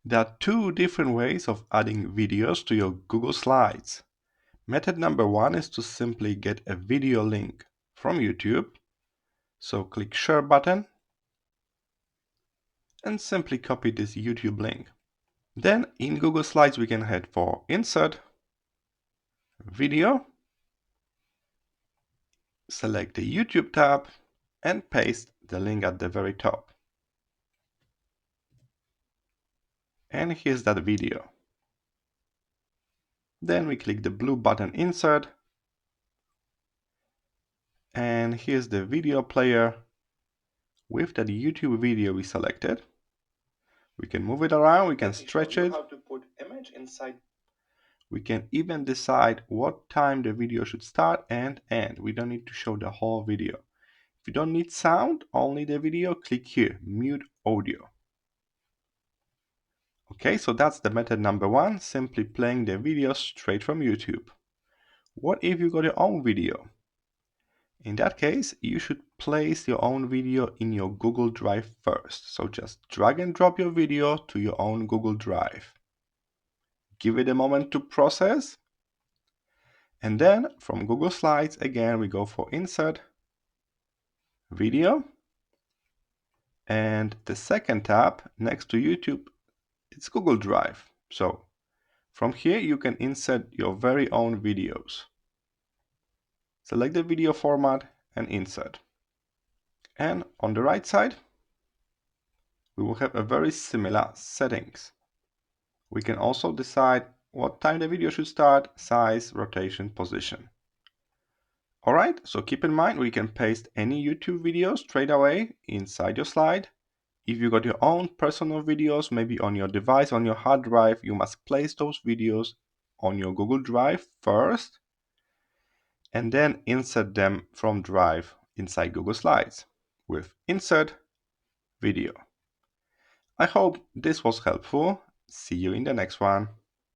There are two different ways of adding videos to your Google Slides. Method number one is to simply get a video link from YouTube. So click Share button and simply copy this YouTube link. Then in Google Slides we can head for Insert, Video, select the YouTube tab and paste the link at the very top. And here's that video. Then we click the blue button Insert, and here's the video player with that YouTube video we selected. We can move it around, we can stretch it. How to put image inside. We can even decide what time the video should start and end. We don't need to show the whole video. If you don't need sound, only the video, click here, mute audio. Okay, so that's the method number one, simply playing the video straight from YouTube. What if you got your own video? In that case, you should place your own video in your Google Drive first. So just drag and drop your video to your own Google Drive. Give it a moment to process. And then from Google Slides, again, we go for Insert, Video. And the second tab next to YouTube, it's Google Drive. So from here, you can insert your very own videos. Select the video format and insert. And on the right side, we will have a very similar settings. We can also decide what time the video should start, size, rotation, position. Alright, so keep in mind we can paste any YouTube video straight away inside your slide. If you got your own personal videos, maybe on your device, on your hard drive, you must place those videos on your Google Drive first and then insert them from Drive inside Google Slides with Insert Video. I hope this was helpful. See you in the next one.